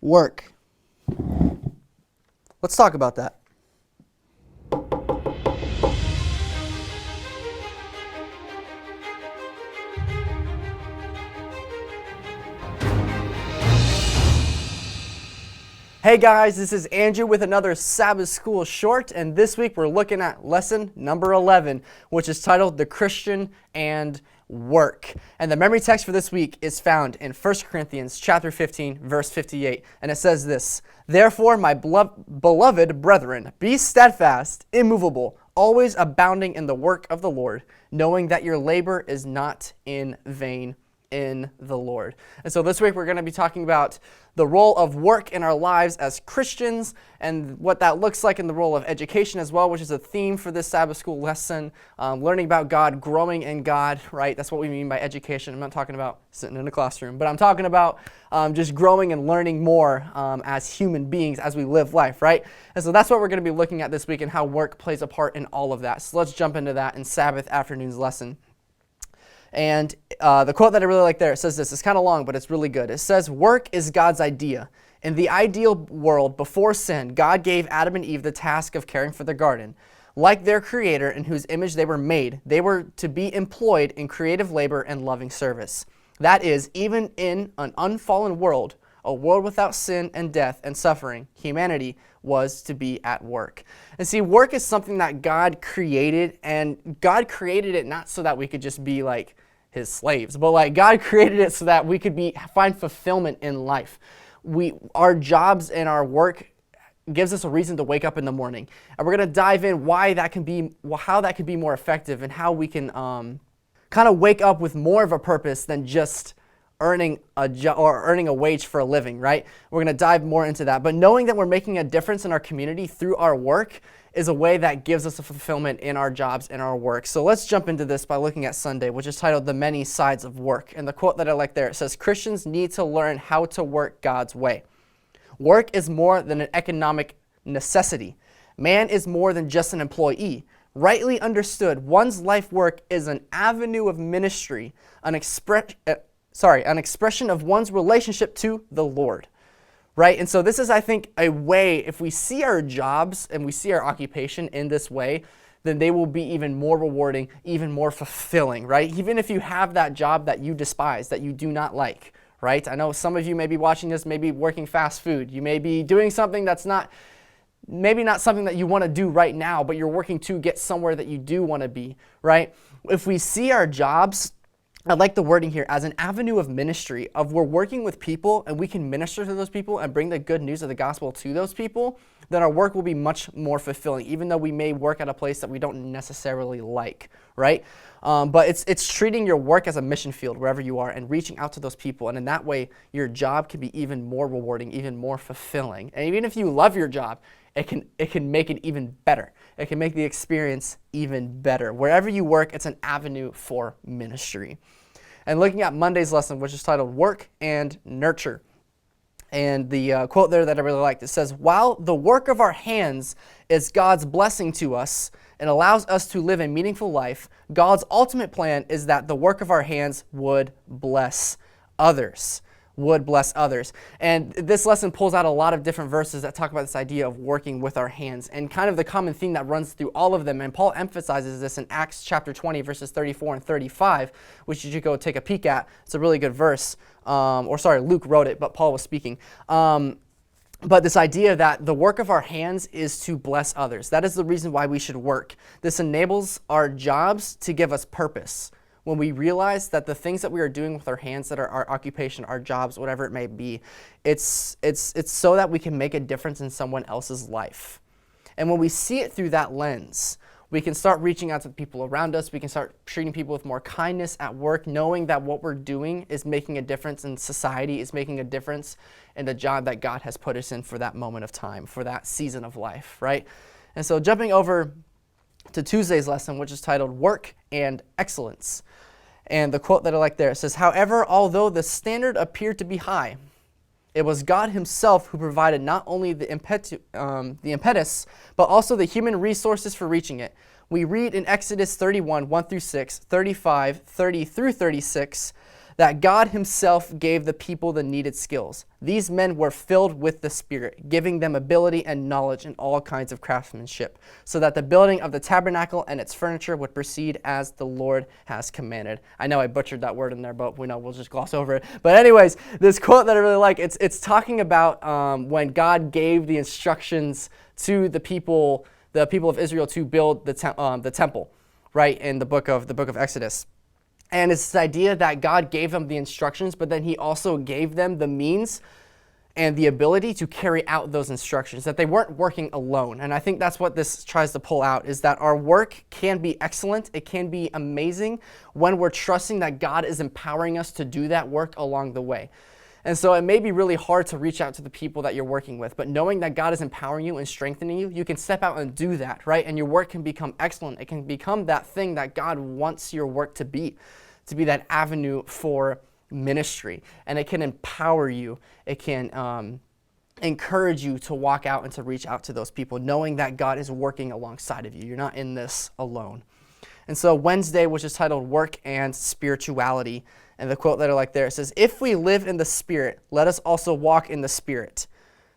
Work. Let's talk about that. Hey guys, this is Andrew with another Sabbath School short, and this week we're looking at lesson number 11, which is titled The Christian and Work. And the memory text for this week is found in 1 Corinthians chapter 15, verse 58, and it says this: Therefore, my beloved brethren, be steadfast, immovable, always abounding in the work of the Lord, knowing that your labor is not in vain in the Lord. And so this week we're going to be talking about the role of work in our lives as Christians and what that looks like in the role of education as well, which is a theme for this Sabbath school lesson. Learning about God, growing in God, right? That's what we mean by education. I'm not talking about sitting in a classroom, but I'm talking about just growing and learning more as human beings as we live life, right? And so that's what we're going to be looking at this week and how work plays a part in all of that. So let's jump into that in Sabbath afternoon's lesson. And the quote that I really like there, it says this. It's kind of long, but it's really good. It says, work is God's idea. In the ideal world, before sin, God gave Adam and Eve the task of caring for the garden. Like their creator in whose image they were made, they were to be employed in creative labor and loving service. That is, even in an unfallen world, a world without sin and death and suffering, humanity was to be at work. And see, work is something that God created, and God created it not so that we could just be like his slaves, but like God created it so that we could find fulfillment in life. Our jobs and our work gives us a reason to wake up in the morning. And we're going to dive in how that can be more effective and how we can kind of wake up with more of a purpose than just earning a job or earning a wage for a living, right? We're going to dive more into that. But knowing that we're making a difference in our community through our work is a way that gives us a fulfillment in our jobs and our work. So let's jump into this by looking at Sunday, which is titled The Many Sides of Work. And the quote that I like there, it says, Christians need to learn how to work God's way. Work is more than an economic necessity. Man is more than just an employee. Rightly understood, one's life work is an avenue of ministry, an expression of one's relationship to the Lord, right? And so this is, I think, a way, if we see our jobs and we see our occupation in this way, then they will be even more rewarding, even more fulfilling, right? Even if you have that job that you despise, that you do not like, right? I know some of you may be watching this, maybe working fast food. You may be doing something that's maybe not something that you want to do right now, but you're working to get somewhere that you do want to be, right? If we see our jobs, I like the wording here, as an avenue of ministry, of we're working with people and we can minister to those people and bring the good news of the gospel to those people, then our work will be much more fulfilling, even though we may work at a place that we don't necessarily like, right? But it's treating your work as a mission field wherever you are and reaching out to those people. And in that way, your job can be even more rewarding, even more fulfilling. And even if you love your job, it can make it even better. It can make the experience even better. Wherever you work, it's an avenue for ministry. And looking at Monday's lesson, which is titled Work and Nurture. And the quote there that I really liked, it says, while the work of our hands is God's blessing to us and allows us to live a meaningful life, God's ultimate plan is that the work of our hands would bless others. And this lesson pulls out a lot of different verses that talk about this idea of working with our hands, and kind of the common theme that runs through all of them. And Paul emphasizes this in Acts chapter 20, verses 34 and 35, which you should go take a peek at. It's a really good verse. Luke wrote it, but Paul was speaking. But this idea that the work of our hands is to bless others. That is the reason why we should work. This enables our jobs to give us purpose. When we realize that the things that we are doing with our hands, that are our occupation, our jobs, whatever it may be, it's so that we can make a difference in someone else's life. And when we see it through that lens, we can start reaching out to the people around us. We can start treating people with more kindness at work, knowing that what we're doing is making a difference in society, is making a difference in the job that God has put us in for that moment of time, for that season of life, right? And so jumping over to Tuesday's lesson, which is titled Work and Excellence. And the quote that I like there, it says, however, although the standard appeared to be high, it was God himself who provided not only the impetus, but also the human resources for reaching it. We read in Exodus 31, 1 through 6, 35, 30 through 36, that God himself gave the people the needed skills. These men were filled with the Spirit, giving them ability and knowledge in all kinds of craftsmanship, so that the building of the tabernacle and its furniture would proceed as the Lord has commanded. I know I butchered that word in there, but we'll just gloss over it. But anyways, this quote that I really like, it's talking about when God gave the instructions to the people of Israel to build the temple, right, in the book of Exodus. And it's this idea that God gave them the instructions, but then he also gave them the means and the ability to carry out those instructions, that they weren't working alone. And I think that's what this tries to pull out, is that our work can be excellent, it can be amazing when we're trusting that God is empowering us to do that work along the way. And so it may be really hard to reach out to the people that you're working with, but knowing that God is empowering you and strengthening you, you can step out and do that, right? And your work can become excellent. It can become that thing that God wants your work to be that avenue for ministry. And it can empower you. It can encourage you to walk out and to reach out to those people, knowing that God is working alongside of you. You're not in this alone. And so Wednesday, which is titled Work and Spirituality, and the quote that I like there, it says, "If we live in the Spirit, let us also walk in the Spirit."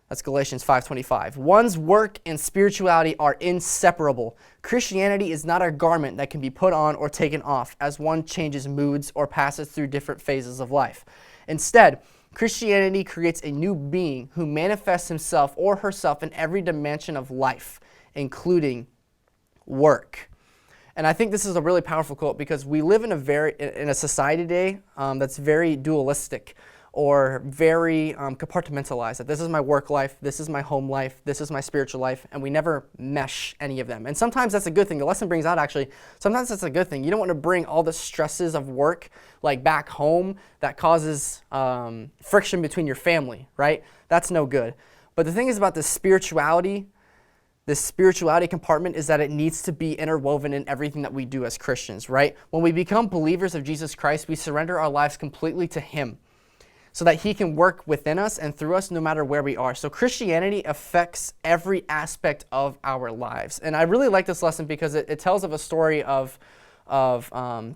That's Galatians 5:25. One's work and spirituality are inseparable. Christianity is not a garment that can be put on or taken off as one changes moods or passes through different phases of life. Instead, Christianity creates a new being who manifests himself or herself in every dimension of life, including work. And I think this is a really powerful quote because we live in a society today that's very dualistic or very compartmentalized. That this is my work life, this is my home life, this is my spiritual life, and we never mesh any of them. And sometimes that's a good thing. The lesson brings out actually, sometimes that's a good thing. You don't want to bring all the stresses of work like back home that causes friction between your family, right? That's no good. But the thing is about this spirituality compartment is that it needs to be interwoven in everything that we do as Christians, right? When we become believers of Jesus Christ, we surrender our lives completely to him so that he can work within us and through us no matter where we are. So Christianity affects every aspect of our lives. And I really like this lesson because it tells of a story of a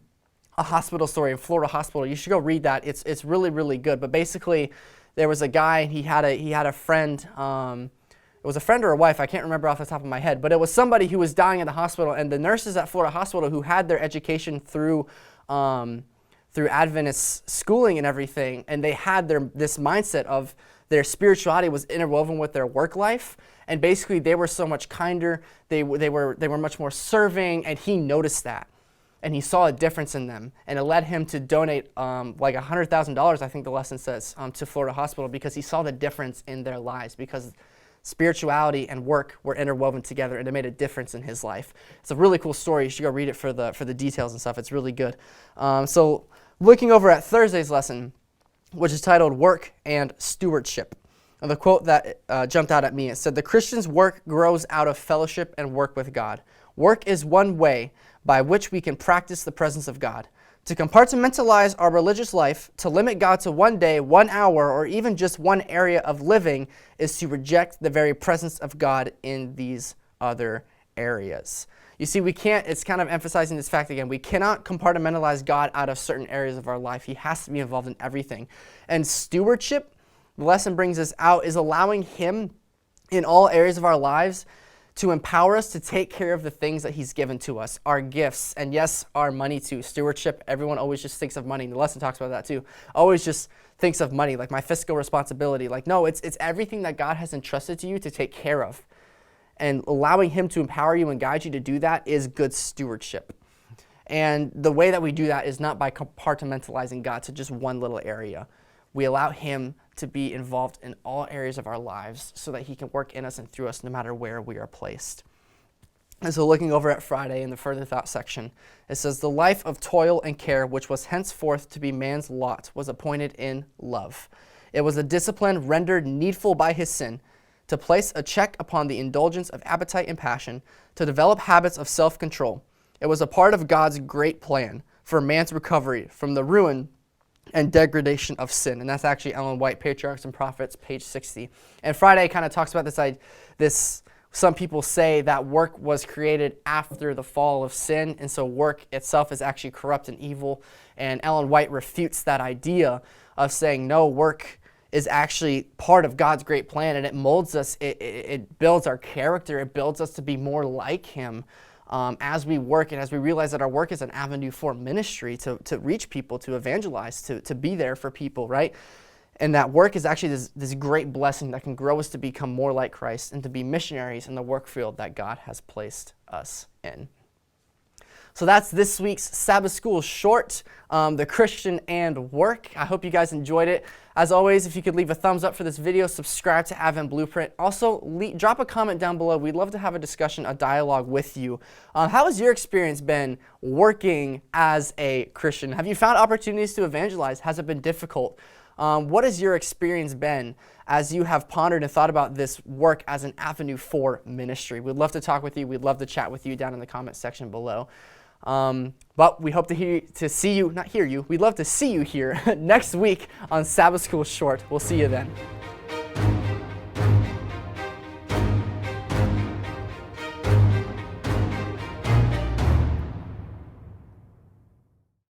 hospital story, in Florida hospital. You should go read that. It's really, really good. But basically, there was a guy, he had a friend, it was a friend or a wife, I can't remember off the top of my head, but it was somebody who was dying at the hospital, and the nurses at Florida Hospital who had their education through Adventist schooling and everything, and they had this mindset of their spirituality was interwoven with their work life, and basically they were so much kinder, they were much more serving, and he noticed that. And he saw a difference in them, and it led him to donate like $100,000, I think the lesson says, to Florida Hospital because he saw the difference in their lives because spirituality and work were interwoven together, and it made a difference in his life. It's a really cool story. You should go read it for the details and stuff. It's really good. So looking over at Thursday's lesson, which is titled Work and Stewardship. And the quote that jumped out at me, it said, "The Christian's work grows out of fellowship and work with God. Work is one way by which we can practice the presence of God. To compartmentalize our religious life, to limit God to one day, 1 hour, or even just one area of living is to reject the very presence of God in these other areas." You see, it's kind of emphasizing this fact again, we cannot compartmentalize God out of certain areas of our life. He has to be involved in everything. And stewardship, the lesson brings us out, is allowing him in all areas of our lives to empower us to take care of the things that he's given to us, our gifts, and yes, our money too. Stewardship, everyone always just thinks of money. The lesson talks about that too. Always just thinks of money, like my fiscal responsibility. Like, no, it's everything that God has entrusted to you to take care of. And allowing him to empower you and guide you to do that is good stewardship. And the way that we do that is not by compartmentalizing God to just one little area. We allow him to be involved in all areas of our lives so that he can work in us and through us no matter where we are placed. And so looking over at Friday in the further thought section, it says, "The life of toil and care, which was henceforth to be man's lot, was appointed in love. It was a discipline rendered needful by his sin, to place a check upon the indulgence of appetite and passion, to develop habits of self-control. It was a part of God's great plan for man's recovery from the ruin and degradation of sin." And that's actually Ellen White, Patriarchs and Prophets, page 60. And Friday kind of talks about this Some people say that work was created after the fall of sin, and so work itself is actually corrupt and evil. And Ellen White refutes that idea of saying, no, work is actually part of God's great plan, and it molds us, it builds our character, it builds us to be more like Him as we work, and as we realize that our work is an avenue for ministry, to reach people, to evangelize, to be there for people, right? And that work is actually this great blessing that can grow us to become more like Christ and to be missionaries in the work field that God has placed us in. So that's this week's Sabbath School Short, The Christian and Work. I hope you guys enjoyed it. As always, if you could leave a thumbs up for this video, subscribe to Advent Blueprint. Also, drop a comment down below. We'd love to have a discussion, a dialogue with you. How has your experience been working as a Christian? Have you found opportunities to evangelize? Has it been difficult? What has your experience been as you have pondered and thought about this work as an avenue for ministry? We'd love to talk with you. We'd love to chat with you down in the comment section below. But we hope We'd love to see you here next week on Sabbath School Short. We'll see you then.